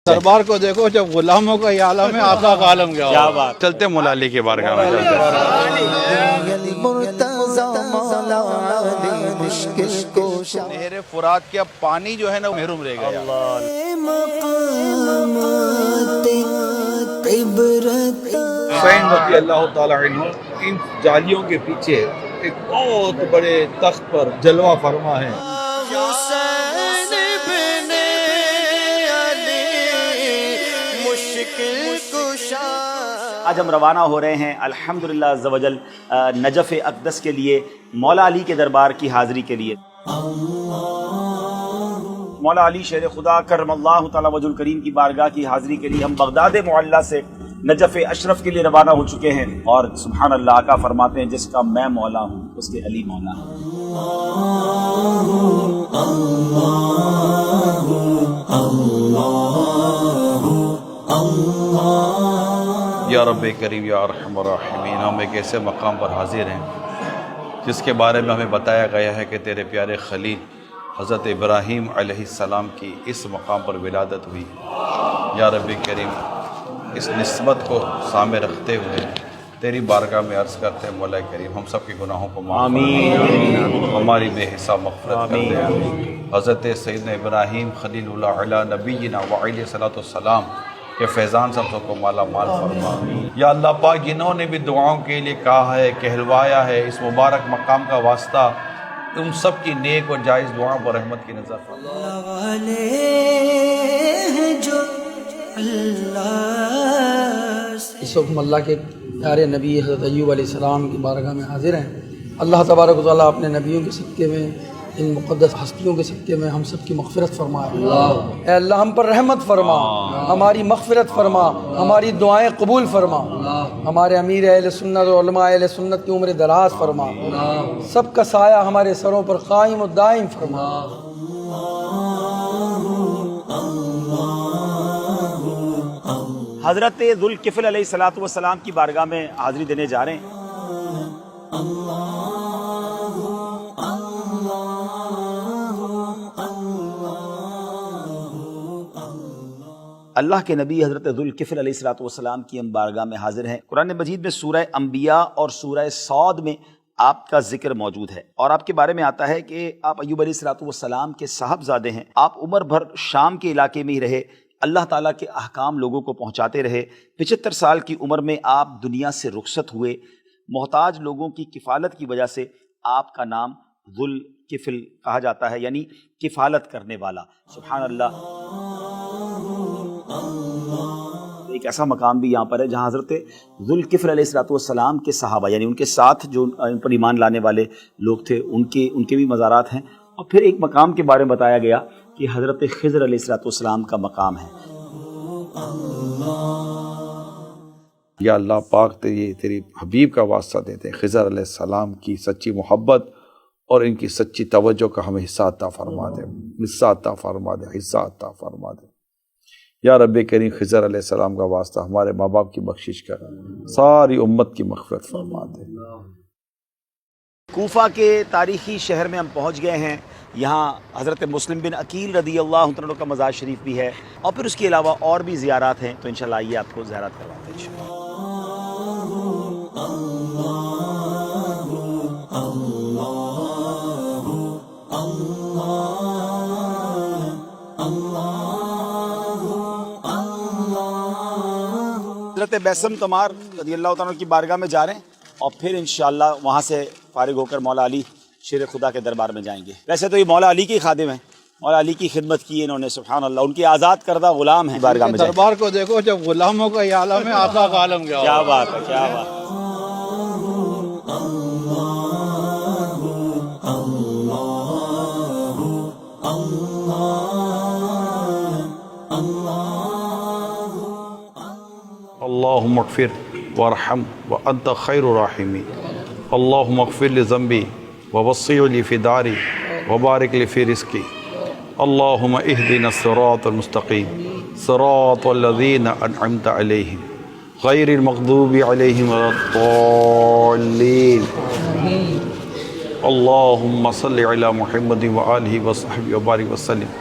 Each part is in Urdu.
دربار کو دیکھو جب غلاموں کا یہ عالم ہے، آقا کا عالم کیا کیا ہوگا۔ بات، چلتے مولا علی کی بارگاہ میں چلتے نہر فرات کے اب پانی جو ہے نا محروم رہ گیا۔ حسین رضی اللہ تعالی عنہ ان جالیوں کے پیچھے ایک بہت بڑے تخت پر جلوہ فرما ہے۔ آج ہم روانہ ہو رہے ہیں الحمدللہ عز و جل نجف اقدس کے لیے، مولا علی کے دربار کی حاضری کے لیے۔ مولا علی شیر خدا کرم اللہ تعالی وجہ الکریم کی بارگاہ کی حاضری کے لیے ہم بغداد معلیٰ سے نجف اشرف کے لیے روانہ ہو چکے ہیں، اور سبحان اللہ آقا فرماتے ہیں جس کا میں مولا ہوں اس کے علی مولا ہیں۔ یا رب کریم یا ارحم الراحمین، ہم ایک ایسے مقام پر حاضر ہیں جس کے بارے میں ہمیں بتایا گیا ہے کہ تیرے پیارے خلیل حضرت ابراہیم علیہ السلام کی اس مقام پر ولادت ہوئی۔ یا رب کریم اس نسبت کو سامنے رکھتے ہوئے تیری بارگاہ میں عرض کرتے ہیں مولا کریم ہم سب کے گناہوں کو معاف فرما، ہماری بے حساب مغفرت کر دے۔ حضرت سیدنا ابراہیم خلیل اللہ علی نبینا وعلیہ الصلوۃ والسلام کہ فیضان سب کو مالا مال فرما۔ یا اللہ پاک جنہوں نے بھی دعاؤں کے لیے کہا ہے، کہلوایا ہے، اس مبارک مقام کا واسطہ تم سب کی نیک اور جائز دعاؤں پر رحمت کی نظر فرما۔ اس وقت ہم اللہ کے پیارے نبی حضرت ایوب علیہ السلام کی بارگاہ میں حاضر ہیں۔ اللہ تبارک و تعالیٰ اپنے نبیوں کے صدقے میں، ان مقدس ہستیوں کے صدقے میں ہم سب کی مغفرت فرمائے۔ اے اللہ ہم پر رحمت فرما، ہماری مغفرت فرما، ہماری دعائیں قبول فرما، ہمارے امیر اہل سنت اور علماء اہل سنت کی عمر دراز فرما، سب کا سایہ ہمارے سروں پر قائم و دائم فرما۔ حضرت ذوالکفل علیہ الصلوۃ والسلام کی بارگاہ میں حاضری دینے جا رہے ہیں۔ اللہ کے نبی حضرت ذوالکفل علیہ الصلوۃ والسلام کی ہم بارگاہ میں حاضر ہیں۔ قرآن مجید میں سورہ انبیاء اور سورہ صاد میں آپ کا ذکر موجود ہے، اور آپ کے بارے میں آتا ہے کہ آپ ایوب علیہ الصلوۃ والسلام کے صاحبزادے ہیں۔ آپ عمر بھر شام کے علاقے میں ہی رہے، اللہ تعالیٰ کے احکام لوگوں کو پہنچاتے رہے۔ 75 سال کی عمر میں آپ دنیا سے رخصت ہوئے۔ محتاج لوگوں کی کفالت کی وجہ سے آپ کا نام ذوالکفل کہا جاتا ہے، یعنی کفالت کرنے والا۔ سبحان اللہ، ایک ایسا مقام بھی یہاں پر ہے جہاں حضرت ذوالکفل علیہ الصلوۃ والسلام کے صحابہ، یعنی ان کے ساتھ جو ان پر ایمان لانے والے لوگ تھے، ان کے بھی مزارات ہیں۔ اور پھر ایک مقام کے بارے میں بتایا گیا کہ حضرت خضر علیہ الصلوۃ والسلام کا مقام ہے۔ یا اللہ پاک تیری حبیب کا واسطہ دیتے ہیں، خضر علیہ السلام کی سچی محبت اور ان کی سچی توجہ کا ہمیں حصہ عطا فرما دے، حصہ عطا فرما دے، حصہ عطا فرما دے۔ یا رب کریم خضر علیہ السلام کا واسطہ ہمارے ماں باپ کی بخشش کر، ساری امت کی مغفرت فرما دے۔ کوفہ کے تاریخی شہر میں ہم پہنچ گئے ہیں۔ یہاں حضرت مسلم بن عقیل رضی اللہ عنہ کا مزار شریف بھی ہے، اور پھر اس کے علاوہ اور بھی زیارات ہیں، تو انشاءاللہ آئیے آپ کو زیارات کرواتے ہیں۔ حضرت بیسم تمار رضی اللہ تعالیٰ کی بارگاہ میں جا رہے ہیں، اور پھر انشاءاللہ وہاں سے فارغ ہو کر مولا علی شیر خدا کے دربار میں جائیں گے۔ ویسے تو یہ مولا علی کی خادم ہیں، مولا علی کی خدمت کی انہوں نے، سبحان اللہ، ان کی آزاد کردہ غلام ہیں۔ بارگاہ میں دربار کو دیکھو جب غلاموں کا یہ عالم ہے، آقا کا عالم کیا ہوگا۔ کیا بات ہے، کیا بات۔ اللہم اغفر وارحم وانت خیر الراحمین، اللہم اغفر لذنبی ووسع لی فی داری وبارک لی فی رزقی، اللہم اہدنا الصراط المستقیم صراط الذین انعمت علیہم غیر المغضوب علیہم ولا الضالین، اللہم صل علی محمد وآلہ وصحبہ وبارک وسلم،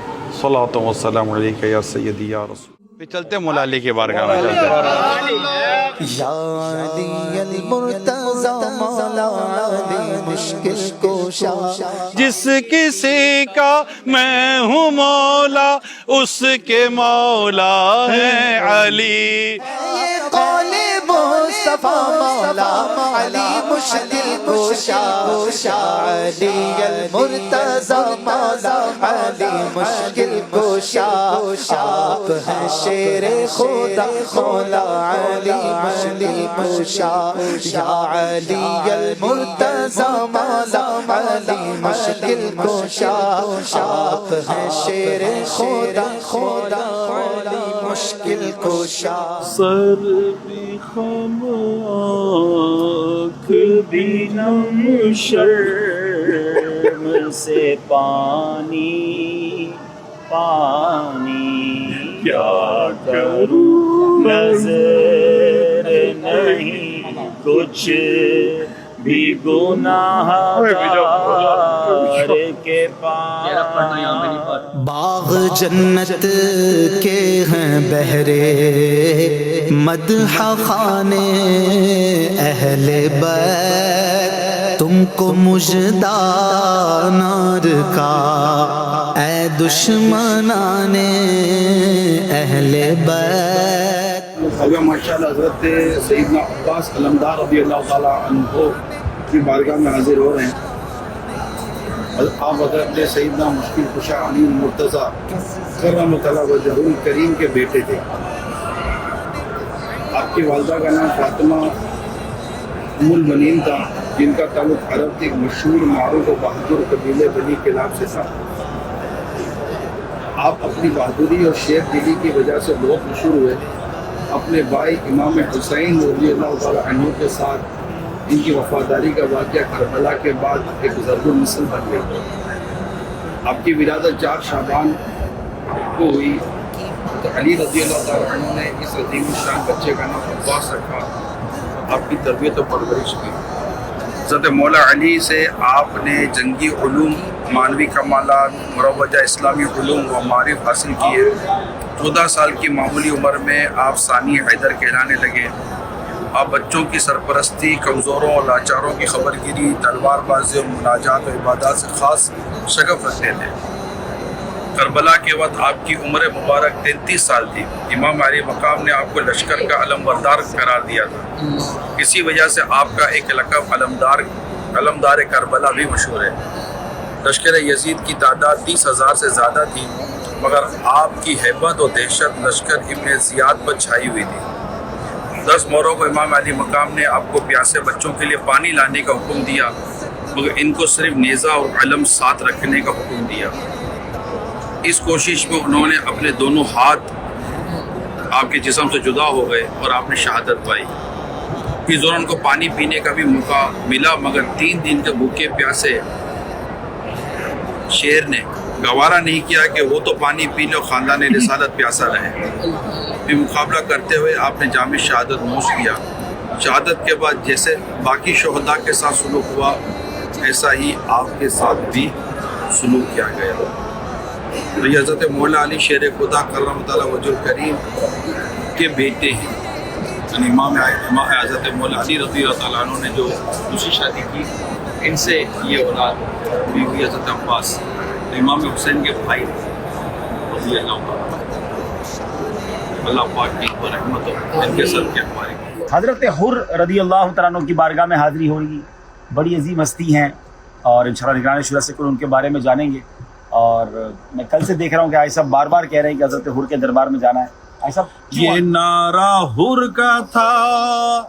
صلاۃ و سلام علیک یا سیدی یا رسول۔ پھر چلتے مولا علی کی بارگاہ میں چلتے یا علی المرتضی مولا علی مشکل کوشا، جس کسی کا میں ہوں مولا اس کے مولا ہے علی. یہ قول مصطفیٰ مولا علی مشکل کوشا، علی المرتضی مولا علی مشکل کوشا، آپ ہیں شیر خدا مولا علی مشکل کوشا، یا علی المرتضی مولا علی مشکل کوشا، آپ ہیں شیر خدا خدا علی مشکل کوشا. سر بھی خم آنکھ بھی نم شرم سے پانی پانی، کیا کروں نظر نہیں کچھ بھی گناہ گار کے پاس. باغ جنت کے ہیں بہرے مدح خانے اہل بیت، تم کو مژدہ نار کا اے دشمنان اہل بیت. ابھی ماشاءاللہ حضرت سیدنا عباس علمدار رضی اللہ تعالیٰ عنہ کی بارگاہ میں حاضر ہو رہے ہیں. آپ حضرت سیدنا مشکل کشا علی المرتضی کرم اللہ وجہہ الکریم کے بیٹے تھے. آپ کی والدہ کا نام فاطمہ ام البنین تھا، جن کا تعلق عرب کے ایک مشہور معروف و بہادر قبیلے بنی کلاب سے تھا. آپ اپنی بہادری اور شیر دلی کی وجہ سے بہت مشہور ہوئے. اپنے بھائی امام حسین رضی اللہ تعالیٰ عنہ کے ساتھ ان کی وفاداری کا واقعہ کربلا کے بعد ایک ضرب المثل بن گئی. آپ کی ولادت 4 شعبان کو ہوئی تو علی رضی اللہ تعالیٰ عنہ نے اس عظیم الشان بچے کا نام عباس رکھا. آپ کی تربیت و پرورش کی. حضرت مولا علی سے آپ نے جنگی علوم، معنوی کمالات، مروجہ اسلامی علوم و معارف حاصل کیے. 14 سال کی معمولی عمر میں آپ ثانی حیدر کہلانے لگے. آپ بچوں کی سرپرستی، کمزوروں اور لاچاروں کی خبر گیری، تلوار بازی اور مناجات و عبادات سے خاص شغف رکھتے تھے. کربلا کے وقت آپ کی عمر مبارک 33 سال تھی. امام علی مقام نے آپ کو لشکر کا علم بردار قرار دیا تھا. اسی وجہ سے آپ کا ایک لقب علمدار کربلا بھی مشہور ہے. لشکر یزید کی تعداد 30,000 سے زیادہ تھی، مگر آپ کی ہیبت و دہشت لشکر ابن زیاد پر چھائی ہوئی تھی. 10 موروں کو امام علی مقام نے آپ کو پیاسے بچوں کے لیے پانی لانے کا حکم دیا، مگر ان کو صرف نیزہ اور علم ساتھ رکھنے کا حکم دیا. اس کوشش میں انہوں نے اپنے دونوں ہاتھ آپ کے جسم سے جدا ہو گئے اور آپ نے شہادت پائی. اس دوران ان کو پانی پینے کا بھی موقع ملا، مگر 3 دن کے بھوکے پیاسے شیر نے گوارا نہیں کیا کہ وہ تو پانی پی لے اور خاندان رسالت پیاسا رہے. بھی مقابلہ کرتے ہوئے آپ نے جامع شہادت نوش کیا. شہادت کے بعد جیسے باقی شہداء کے ساتھ سلوک ہوا، ایسا ہی آپ کے ساتھ بھی سلوک کیا گیا. تو یہ حضرت مولا علی شیر خدا کرم اللہ وجہ الکریم کے بیٹے ہیں. یعنی امام حضرت مولا علی رضی اللہ تعالیٰ عنہ نے جو دوسری شادی کی، ان سے یہ اولاد ہوئی حضرت عباس امام حسین کے بھائی رضی اللہ تعالیٰ. اللہ پاک کی رحمت ہو ان کے سر کے ہمارے. حضرت حر رضی اللہ تعالیٰ عنہ کی بارگاہ میں حاضری ہو رہی، بڑی عظیم ہستی ہیں اور انشاءاللہ نگران شورا سے ان کے بارے میں جانیں گے. اور میں کل سے دیکھ رہا ہوں کہ آئی صاحب بار بار کہہ رہے ہیں کہ حضرت حر کے دربار میں جانا ہے. آئی صاحب یہ نعرہ حر کا تھا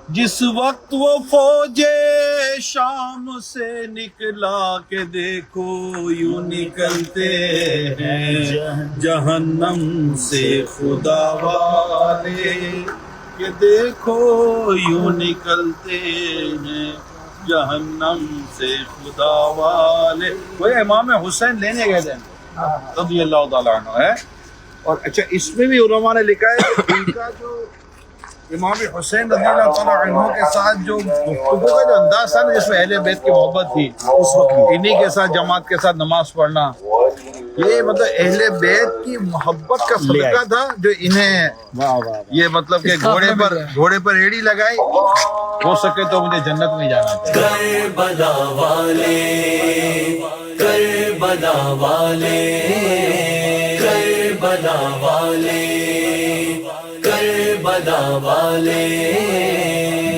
جس وقت وہ فوج شام سے نکلا کہ دیکھو یوں نکلتے ہیں جہنم سے خدا والے، کہ دیکھو یوں نکلتے ہیں جہنم سے خدا والے. وہ امام حسین لینے گئے تھے رضی اللہ تعالیٰ عنہ ہے. اور اچھا اس میں بھی علماء نے لکھا ہے کہ ان کا جو امام حسین رضی اللہ تعالیٰ عنہ کے ساتھ جو گفتگو کا جو انداز تھا نا، جس میں اہل بیت کی محبت تھی، اس وقت انہی کے ساتھ جماعت کے ساتھ نماز پڑھنا، یہ مطلب اہل بیت کی محبت کا صدقہ تھا جو انہیں یہ مطلب کہ گھوڑے پر ایڑی لگائی، ہو سکے تو مجھے جنت میں جانا چاہیے۔ کربلا والے کربلا والے کربلا والے کربلا والے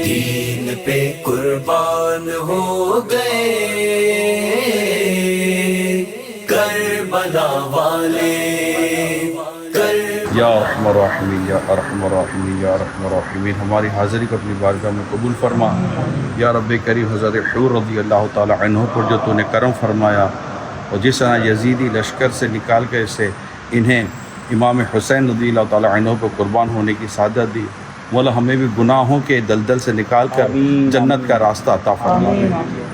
دین پہ قربان ہو گئے، کربلا والے یا ارحم الراحمین یا ارحم الراحمین یا ارحم الراحمین، ہماری حاضری کو اپنی بارگاہ میں قبول فرما۔ یا رب کریم، حضرت حور رضی اللہ تعالی عنہ پر جو تو نے کرم فرمایا، اور جس طرح یزیدی لشکر سے نکال کے اسے انہیں امام حسین رضی اللہ تعالی عنہ پر قربان ہونے کی سعادت دی، مولا ہمیں بھی گناہوں کے دلدل سے نکال کر جنت کا راستہ عطا فرما دے،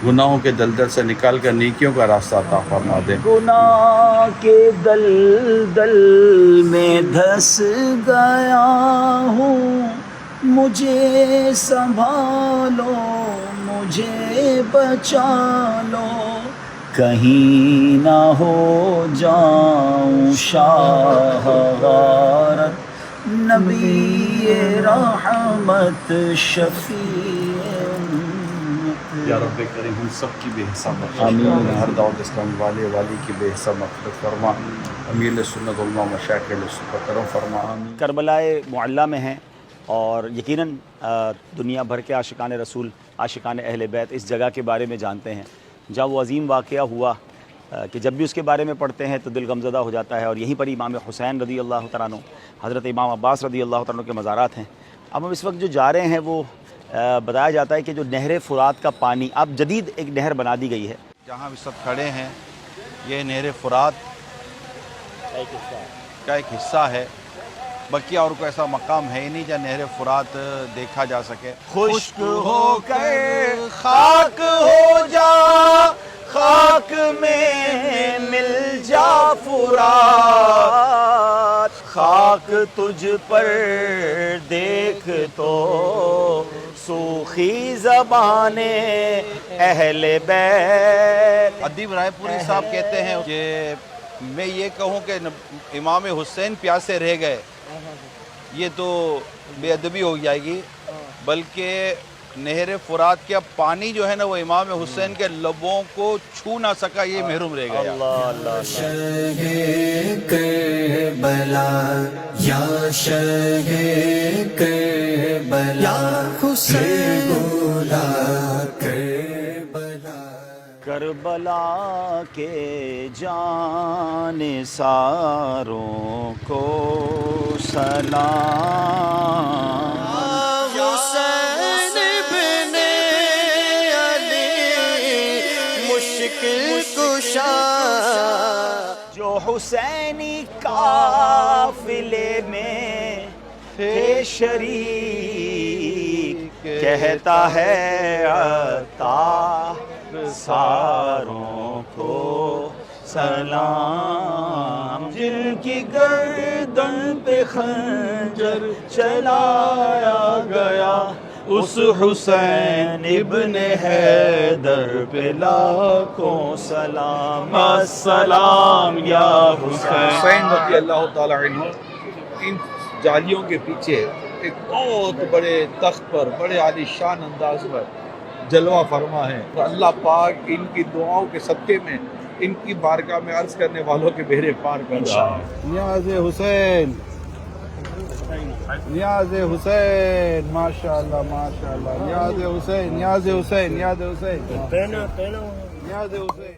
گناہوں کے دلدل سے نکال کر نیکیوں کا راستہ عطا فرما دے۔ گناہ کے دلدل میں دھس گیا ہوں، مجھے سنبھالو، مجھے بچا لو، کہیں نہ ہو جاؤں شاہ غارت، نبی رحمت شفیع امت۔ یا رب کریم، ہم سب کی بے حساب مغفرت فرما، ہر دعوت اسلام والے والی کی بے حساب مغفرت فرما، امیر سنت علماء مشائخ سنت پر کرم فرما۔ کربلا معلیٰ میں ہیں، اور یقیناً دنیا بھر کے عاشقان رسول، عاشقان اہل بیت اس جگہ کے بارے میں جانتے ہیں، جب وہ عظیم واقعہ ہوا کہ جب بھی اس کے بارے میں پڑھتے ہیں تو دل غمزدہ ہو جاتا ہے، اور یہیں پر امام حسین رضی اللہ تعالیٰ عنہ، حضرت امام عباس رضی اللہ تعالیٰ عنہ کے مزارات ہیں۔ اب ہم اس وقت جو جا رہے ہیں وہ بتایا جاتا ہے کہ جو نہر فرات کا پانی، اب جدید ایک نہر بنا دی گئی ہے جہاں اس وقت کھڑے ہیں، یہ نہر فرات کا ایک حصہ ہے، بقیہ اور کوئی ایسا مقام ہے ہی نہیں جہاں نہر فرات دیکھا جا سکے۔ خشک ہو کر خاک ہو جا، خاک میں مل جا فرات، خاک تجھ پر دیکھ تو سوکھی زبان اہل بیت۔ ادیب رائے پوری صاحب کہتے ہیں کہ میں یہ کہوں کہ امام حسین پیاسے رہ گئے، یہ تو بے ادبی ہو جائے گی، بلکہ نہر فرات کا پانی جو ہے نا وہ امام حسین کے لبوں کو چھو نہ سکا، یہ محروم رہ گیا۔ شہ کربلا یا شہ کربلا، حسین بولا کربلا، کربلا کے جان ساروں کو سلام، حسین ابن علی مشکل کشا، جو حسینی قافلے میں تھے شریک، کہتا ہے عطا ساروں کو سلام، جن کی گردن پہ خنجر چلایا گیا، اس حسین ابن حیدر پہ لاکھوں سلام، السلام یا حسین رضی اللہ تعالیٰ عنہ ان جالیوں کے پیچھے ایک بہت بڑے تخت پر بڑے عالی شان انداز پر جلوہ فرما ہے، تو اللہ پاک ان کی دعاؤں کے صدقے میں ان کی بارگاہ میں عرض کرنے والوں کے بیڑے پار کر رہا ہے۔ نیاز حسین، نیاز حسین، ماشاءاللہ ماشاءاللہ، نیاز حسین، نیاز حسین، نیاز حسین، نیاز حسین۔